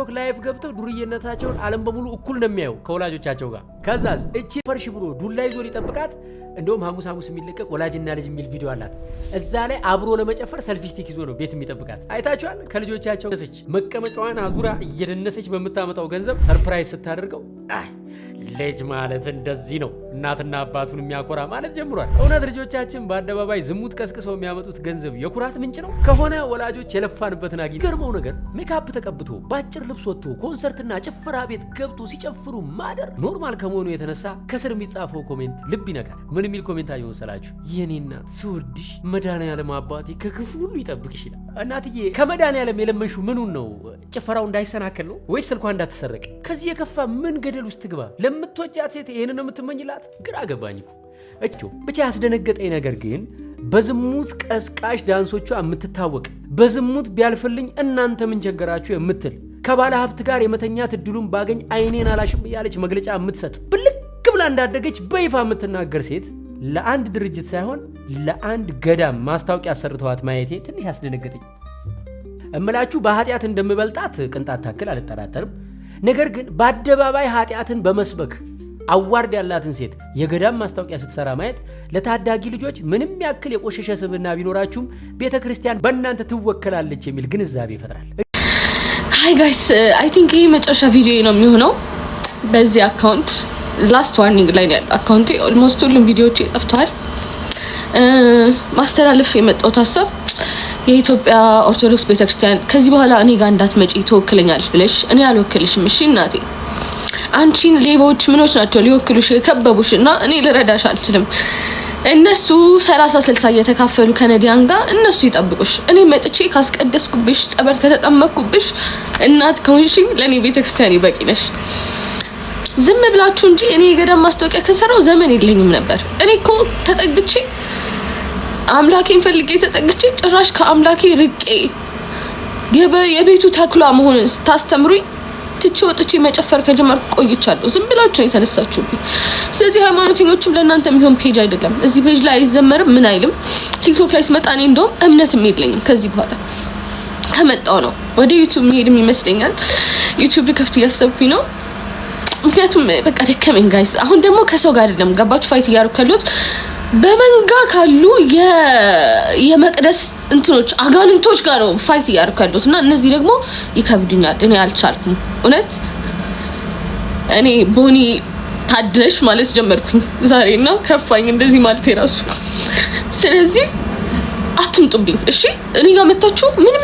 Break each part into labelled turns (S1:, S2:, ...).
S1: ቲክቶክ ላይቭ ገብተው ዱርዬነታቸውን ዓለም በሙሉ እኩል ነው የሚያዩ ከወላጆቻቸው ጋር። ከዛስ እቺ ፈርሽ ብሎ ዱላ ይዞ ሊጠብቃት እንደውም ሐሙስ የሚለቀቅ ወላጅና ልጅ የሚል ቪዲዮ አላት። እዛ ላይ አብሮ ለመጨፈር ሰልፊ ስቲክ ይዞ ነው ቤት የሚጠብቃት። አይታችኋል? ከልጆቻቸው ደሰች መቀመጫዋን አዙራ እየደነሰች በምታመጣው ገንዘብ ሰርፕራይዝ ስታደርገው ልጅ ማለት እንደዚህ ነው እናትና አባቱን የሚያኮራ ማለት ጀምሯል። እውነት ልጆቻችን በአደባባይ ዝሙት ቀስቅሰው የሚያመጡት ገንዘብ የኩራት ምንጭ ነው ከሆነ ወላጆች የለፋንበትን አግኝ። ገርመው ነገር ሜካፕ ተቀብቶ ባጭር ልብስ ወጥቶ ኮንሰርትና ጭፈራ ቤት ገብቶ ሲጨፍሩ ማደር ኖርማል ከመሆኑ የተነሳ ከስር የሚጻፈው ኮሜንት ልብ ይነካል። ምን የሚል ኮሜንት አየሁ መሰላችሁ? የኔ እናት ስወድሽ መድኃኒዓለም አባቴ ከክፉ ሁሉ ይጠብቅሽ ይላል። እናትዬ ከመድኃኒዓለም የለመንሽው ምኑን ነው? ጭፈራው እንዳይሰናከል ነው ወይስ ስልኳ እንዳትሰረቅ? ከዚህ የከፋ ምን ገደል ውስጥ ትግባ? ለምትወጃት ሴት ይሄንን ነው የምትመኝላት? ግራ ገባኝ እኮ። ብቻ ያስደነገጠኝ ነገር ግን በዝሙት ቀስቃሽ ዳንሶቿ የምትታወቅ በዝሙት ቢያልፍልኝ እናንተ ምን ቸገራችሁ የምትል ከባለ ሀብት ጋር የመተኛት እድሉን ባገኝ አይኔን አላሽም እያለች መግለጫ የምትሰጥ ብልቅ ብላ እንዳደገች በይፋ የምትናገር ሴት ለአንድ ድርጅት ሳይሆን ለአንድ ገዳም ማስታወቂያ አሰርተዋት ማየቴ ትንሽ ያስደነገጠኝ። እምላችሁ በኃጢአት እንደምበልጣት ቅንጣት ታክል አልጠራጠርም። ነገር ግን በአደባባይ ኃጢአትን በመስበክ አዋርድ ያላትን ሴት የገዳም ማስታወቂያ ስትሰራ ማየት ለታዳጊ ልጆች ምንም ያክል የቆሸሸ ስብዕና ቢኖራችሁም ቤተክርስቲያን በእናንተ ትወከላለች የሚል ግንዛቤ ይፈጥራል።
S2: ሃይ ጋይስ አይ ቲንክ ይሄ መጨረሻ ቪዲዮ ነው የሚሆነው በዚህ አካውንት። ላስት ዋርኒንግ ላይ ያለው አካውንቴ ኦልሞስት ሁሉም ቪዲዮዎች ጠፍተዋል። ማስተላለፍ የመጣው ሀሳብ የኢትዮጵያ ኦርቶዶክስ ቤተክርስቲያን ከዚህ በኋላ እኔ ጋር እንዳትመጪ ትወክለኛለሽ ብለሽ እኔ አልወክልሽም። እሺ እናቴ አንቺን ሌቦች ምኖች ናቸው ሊወክሉሽ የከበቡሽ እና እኔ ልረዳሽ አልችልም። እነሱ 30-60 እየተካፈሉ ከነዲያን ጋር እነሱ ይጠብቁሽ። እኔ መጥቼ ካስቀደስኩብሽ ጸበል ከተጠመቅኩብሽ እናት ከሆንሽኝ ለእኔ ቤተክርስቲያን ይበቂ ነሽ። ዝም ብላችሁ እንጂ እኔ የገዳም ማስታወቂያ ከሰራው ዘመን የለኝም ነበር። እኔ እኮ ተጠግቼ አምላኬን ፈልጌ ተጠግቼ ጭራሽ ከአምላኬ ርቄ የቤቱ ተክሏ መሆኑን ስታስተምሩኝ ትቼ ወጥቼ መጨፈር ከጀመርኩ ቆይቻለሁ። ዝም ብላችሁ ነው የተነሳችሁብኝ። ስለዚህ ሃይማኖተኞችም ለእናንተ የሚሆን ፔጅ አይደለም። እዚህ ፔጅ ላይ አይዘመርም ምን አይልም። ቲክቶክ ላይ ስመጣ እኔ እንደውም እምነትም የለኝም። ከዚህ በኋላ ከመጣው ነው ወደ ዩቲዩብ መሄድም ይመስለኛል። ዩቲዩብ ልከፍት እያሰብኩኝ ነው። ምክንያቱም በቃ ደከመኝ ጋይስ። አሁን ደግሞ ከሰው ጋር አይደለም ገባችሁ ፋይት እያደረኩ ያለሁት በመንጋ ካሉ የመቅደስ እንትኖች አጋንንቶች ጋር ነው ፋይት እያደረኩ ያለሁት እና እነዚህ ደግሞ ይከብዱኛል። እኔ አልቻልኩም እውነት። እኔ ቦኒ ታደሽ ማለት ጀመርኩኝ ዛሬና ከፋኝ እንደዚህ ማለት የራሱ። ስለዚህ አትምጡብኝ እሺ። እኔ ጋር መጣችሁ ምንም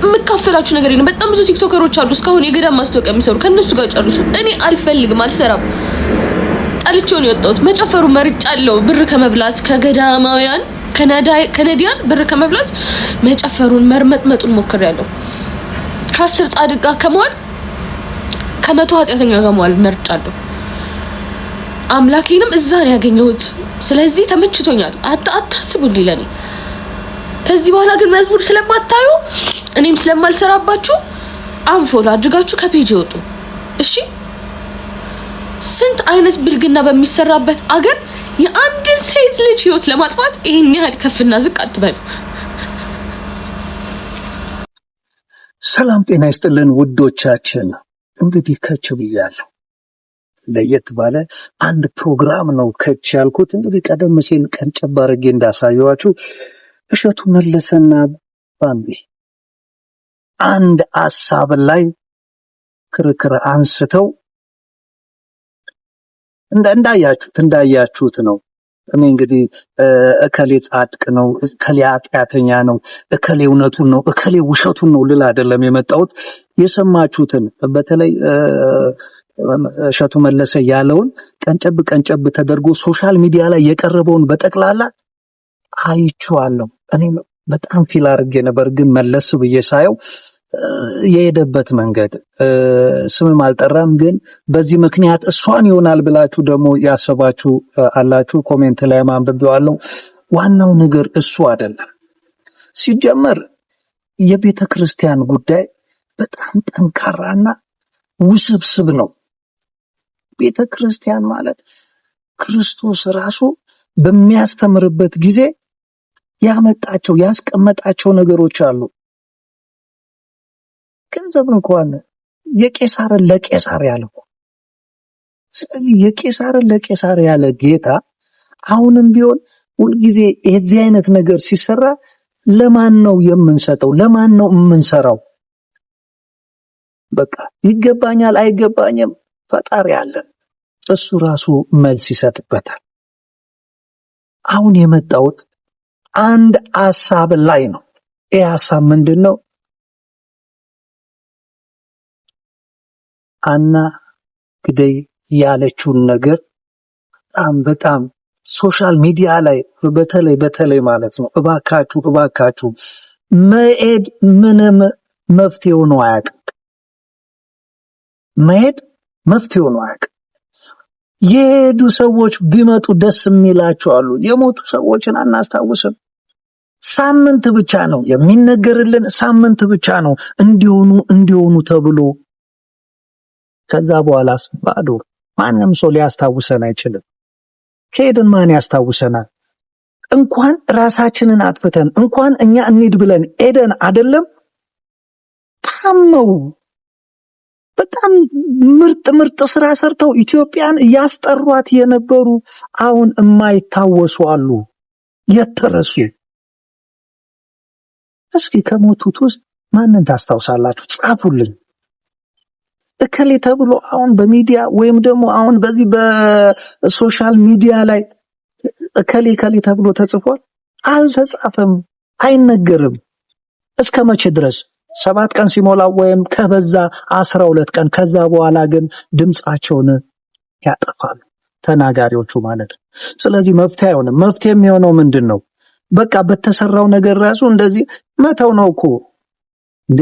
S2: የምካፈላችሁ ነገር የለም። በጣም ብዙ ቲክቶከሮች አሉ እስካሁን የገዳም ማስታወቂያ የሚሰሩ ከነሱ ጋር ጨርሱ። እኔ አልፈልግም፣ አልሰራም። ጣልቼው ነው የወጣሁት። መጨፈሩ መርጫለሁ። ብር ከመብላት ከገዳማውያን ከነዲያን ብር ከመብላት መጨፈሩን መርመጥመጡን ሞክሬያለሁ። ከ10 ጻድቅ ጋር ከመዋል ከመቶ ኃጢአተኛ ጋር መዋል መርጫለሁ። አምላኬንም እዛ ነው ያገኘሁት። ስለዚህ ተመችቶኛል። አታስቡልኝ ለኔ። ከዚህ በኋላ ግን መዝሙር ስለማታዩ እኔም ስለማልሰራባችሁ አንፎሎ አድርጋችሁ ከፔጅ ይወጡ እሺ። ስንት አይነት ብልግና በሚሰራበት አገር የአንድን ሴት ልጅ ህይወት ለማጥፋት ይሄን ያህል ከፍና ዝቅ አትበሉ።
S3: ሰላም ጤና ይስጥልን ውዶቻችን። እንግዲህ ከች ብያለሁ። ለየት ባለ አንድ ፕሮግራም ነው ከች ያልኩት። እንግዲህ ቀደም ሲል ቀንጨብ አድርጌ እንዳሳየዋችሁ እሸቱ መለሰና ባምቢ አንድ ሐሳብ ላይ ክርክር አንስተው እንዳያችሁት ነው። እኔ እንግዲህ እከሌ ጻድቅ ነው፣ እከሌ ኃጢአተኛ ነው፣ እከሌ እውነቱን ነው፣ እከሌ ውሸቱን ነው ልል አይደለም የመጣሁት። የሰማችሁትን በተለይ እሸቱ መለሰ ያለውን ቀንጨብ ተደርጎ ሶሻል ሚዲያ ላይ የቀረበውን በጠቅላላ አይቼዋለሁ። እኔ በጣም ፊል አድርጌ ነበር፣ ግን መለስ ብዬ ሳየው የሄደበት መንገድ ስምም አልጠራም፣ ግን በዚህ ምክንያት እሷን ይሆናል ብላችሁ ደግሞ ያሰባችሁ አላችሁ። ኮሜንት ላይ ማንበብዋለሁ። ዋናው ነገር እሱ አይደለም። ሲጀመር የቤተ ክርስቲያን ጉዳይ በጣም ጠንካራና ውስብስብ ነው። ቤተ ክርስቲያን ማለት ክርስቶስ ራሱ በሚያስተምርበት ጊዜ ያስቀመጣቸው ነገሮች አሉ። ገንዘብ እንኳን የቄሳርን ለቄሳር ያለው። ስለዚህ የቄሳርን ለቄሳር ያለ ጌታ አሁንም ቢሆን ሁልጊዜ የዚህ አይነት ነገር ሲሰራ ለማን ነው የምንሰጠው? ለማን ነው የምንሰራው? በቃ ይገባኛል አይገባኝም ፈጣሪ አለ፣ እሱ ራሱ መልስ ይሰጥበታል። አሁን የመጣሁት አንድ ሐሳብ ላይ ነው። ይህ ሐሳብ ምንድነው? አና ግደይ ያለችውን ነገር በጣም ሶሻል ሚዲያ ላይ በተለይ ማለት ነው እባካችሁ መሄድ ምንም መፍትሄው ነው አያውቅም። መሄድ መፍትሄው ነው አያውቅም። የሄዱ ሰዎች ቢመጡ ደስ የሚላቸው አሉ። የሞቱ ሰዎችን አናስታውስም። ሳምንት ብቻ ነው የሚነገርልን፣ ሳምንት ብቻ ነው እንዲሆኑ ተብሎ ከዛ በኋላስ ባዶ። ማንም ሰው ሊያስታውሰን አይችልም። ከሄድን ማን ያስታውሰናል? እንኳን ራሳችንን አጥፍተን እንኳን እኛ እንሂድ ብለን ሄደን አይደለም ታመው በጣም ምርጥ ስራ ሰርተው ኢትዮጵያን ያስጠሯት የነበሩ አሁን የማይታወሱ አሉ፣ የተረሱ። እስኪ ከሞቱት ውስጥ ማንን ታስታውሳላችሁ? ጻፉልኝ። እከሌ ተብሎ አሁን በሚዲያ ወይም ደግሞ አሁን በዚህ በሶሻል ሚዲያ ላይ እከሌ ተብሎ ተጽፏል? አልተጻፈም፣ አይነገርም። እስከ መቼ ድረስ? 7 ቀን ሲሞላው ወይም ከበዛ 12 ቀን። ከዛ በኋላ ግን ድምጻቸውን ያጠፋሉ ተናጋሪዎቹ ማለት ነው። ስለዚህ መፍትሄ አይሆንም። መፍትሄ የሚሆነው ምንድነው? በቃ በተሰራው ነገር ራሱ እንደዚህ መተው ነው እኮ እንዴ።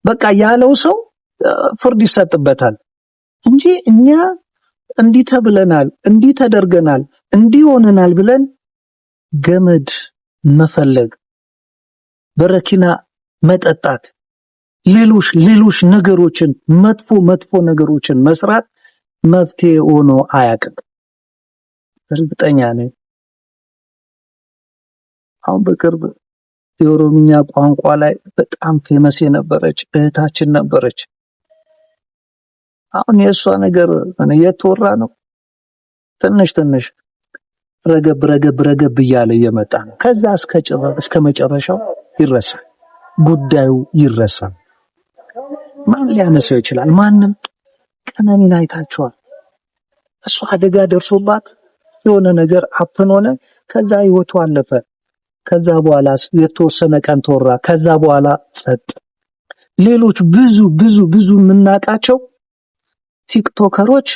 S3: በቃ ያለው ሰው ፍርድ ይሰጥበታል እንጂ እኛ እንዲህ ተብለናል፣ እንዲህ ተደርገናል፣ እንዲህ ሆነናል ብለን ገመድ መፈለግ፣ በረኪና መጠጣት፣ ሌሎች ነገሮችን መጥፎ ነገሮችን መስራት መፍትሄ ሆኖ አያውቅም። እርግጠኛ ነኝ አሁን በቅርብ የኦሮምኛ ቋንቋ ላይ በጣም ፌመስ የነበረች እህታችን ነበረች። አሁን የእሷ ነገር እየተወራ ነው። ትንሽ ረገብ እያለ እየመጣ ነው። ከዛ እስከ መጨረሻው ይረሳል፣ ጉዳዩ ይረሳል። ማን ሊያነሳው ይችላል? ማንም። ቀነኒን አይታችኋል። እሷ አደጋ ደርሶባት የሆነ ነገር አፕን ሆነ፣ ከዛ ህይወቱ አለፈ። ከዛ በኋላ የተወሰነ ቀን ተወራ፣ ከዛ በኋላ ጸጥ። ሌሎች ብዙ የምናውቃቸው ቲክቶከሮች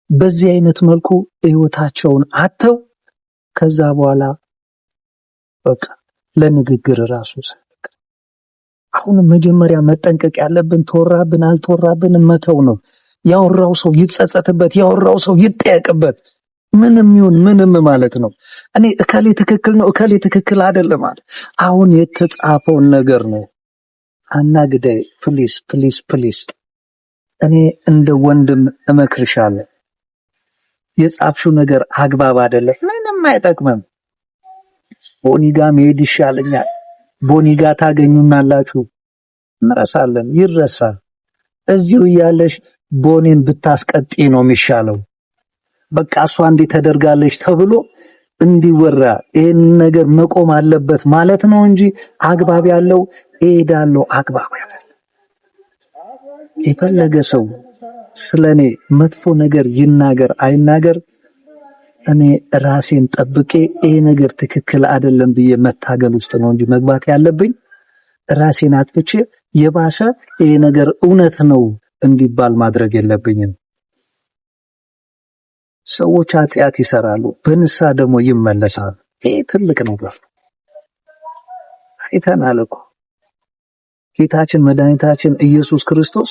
S3: በዚህ አይነት መልኩ ህይወታቸውን አተው ከዛ በኋላ በቃ ለንግግር ራሱ ሳይበቃ። አሁን መጀመሪያ መጠንቀቅ ያለብን ተወራብን አልተወራብን መተው ነው። ያወራው ሰው ይጸጸትበት፣ ያወራው ሰው ይጠየቅበት። ምንም ይሁን ምንም ማለት ነው። እኔ እከሌ ትክክል ነው እከሌ ትክክል አይደለም ማለት አሁን የተጻፈውን ነገር ነው። አናግደይ ፕሊስ እኔ እንደ ወንድም እመክርሻለሁ። የጻፍሽው ነገር አግባብ አይደለም፣ ምንም አይጠቅምም። ቦኒጋ መሄድ ይሻለኛል። ቦኒጋ ታገኙናላችሁ። እንረሳለን፣ ይረሳል። እዚሁ እያለሽ ቦኔን ብታስቀጢ ነው የሚሻለው። በቃ እሷ እንዲህ ተደርጋለች ተብሎ እንዲወራ ይሄን ነገር መቆም አለበት ማለት ነው እንጂ አግባብ ያለው እሄዳለሁ አግባብ ያለው የፈለገ ሰው ስለኔ መጥፎ ነገር ይናገር አይናገር፣ እኔ ራሴን ጠብቄ ይሄ ነገር ትክክል አይደለም ብዬ መታገል ውስጥ ነው እንጂ መግባት ያለብኝ ራሴን አጥፍቼ የባሰ ይሄ ነገር እውነት ነው እንዲባል ማድረግ የለብኝም። ሰዎች ኃጢአት ይሰራሉ፣ በንስሐ ደግሞ ይመለሳሉ። ይሄ ትልቅ ነገር ነው። አይተናል እኮ ጌታችን መድኃኒታችን ኢየሱስ ክርስቶስ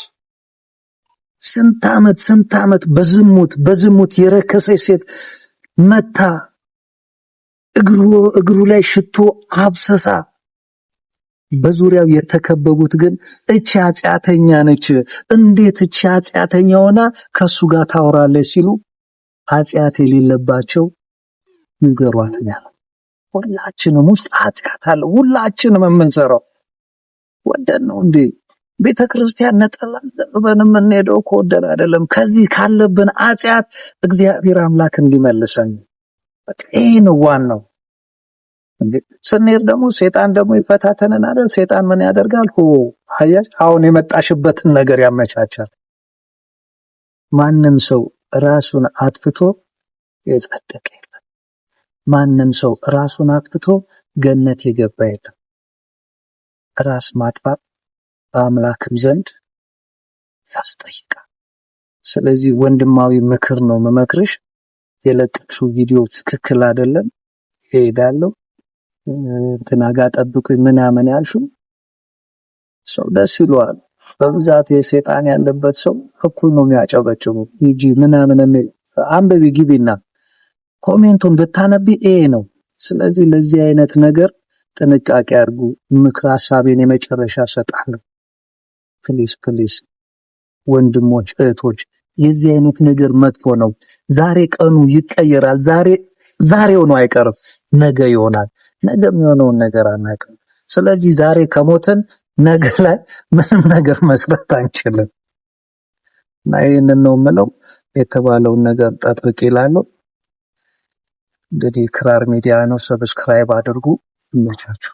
S3: ስንት ዓመት በዝሙት የረከሰች ሴት መታ እግሩ ላይ ሽቶ አብሰሳ፣ በዙሪያው የተከበቡት ግን እቺ ኃጢአተኛ ነች፣ እንዴት እቺ ኃጢአተኛ ሆና ከሱ ጋር ታወራለች ሲሉ ኃጢአት የሌለባቸው ይገሯት ነው። ሁላችንም ውስጥ ኃጢአት አለ። ሁላችንም የምንሰራው ወደን ነው እንዴ? ቤተክርስቲያን ነጠላ ደርበን የምንሄደው ከወደን አይደለም። ከዚህ ካለብን ኃጢአት እግዚአብሔር አምላክ እንዲመልሰን በቃ ይሄ ነው ዋናው። እንዴ ስንሄድ ደግሞ ሴጣን ደግሞ ይፈታተነን አይደል? ሴጣን ምን ያደርጋል? አያሽ አሁን የመጣሽበትን ነገር ያመቻቻል። ማንም ሰው ራሱን አጥፍቶ የጸደቀ የለም። ማንም ሰው ራሱን አጥፍቶ ገነት የገባ የለም። ራስ ማጥፋት በአምላክም ዘንድ ያስጠይቃል። ስለዚህ ወንድማዊ ምክር ነው መመክርሽ። የለቀቅሽው ቪዲዮ ትክክል አይደለም፣ እሄዳለሁ እንትና ጋር ጠብቁኝ ምናምን ያልሽው ሰው ደስ ይለዋል። በብዛት የሰይጣን ያለበት ሰው እኩል ነው የሚያጨበጭቡ። ሂጂ ምናምን አንብቢ ግቢና ኮሜንቱን ብታነቢ ይሄ ነው። ስለዚህ ለዚህ አይነት ነገር ጥንቃቄ አድርጉ። ምክር ሐሳቤን የመጨረሻ ሰጣለሁ። ፕሊስ ፕሊስ ወንድሞች እህቶች፣ የዚህ አይነት ነገር መጥፎ ነው። ዛሬ ቀኑ ይቀየራል። ዛሬው ነው አይቀርም፣ ነገ ይሆናል። ነገ የሚሆነውን ነገር አናውቅም። ስለዚህ ዛሬ ከሞትን ነገ ላይ ምንም ነገር መስራት አንችልም። እና ይሄንን ነው የምለው። የተባለውን ነገር ጠብቅ ይላሉ። እንግዲህ ክራር ሚዲያ ነው። ሰብስክራይብ አድርጉ። ይመቻችሁ።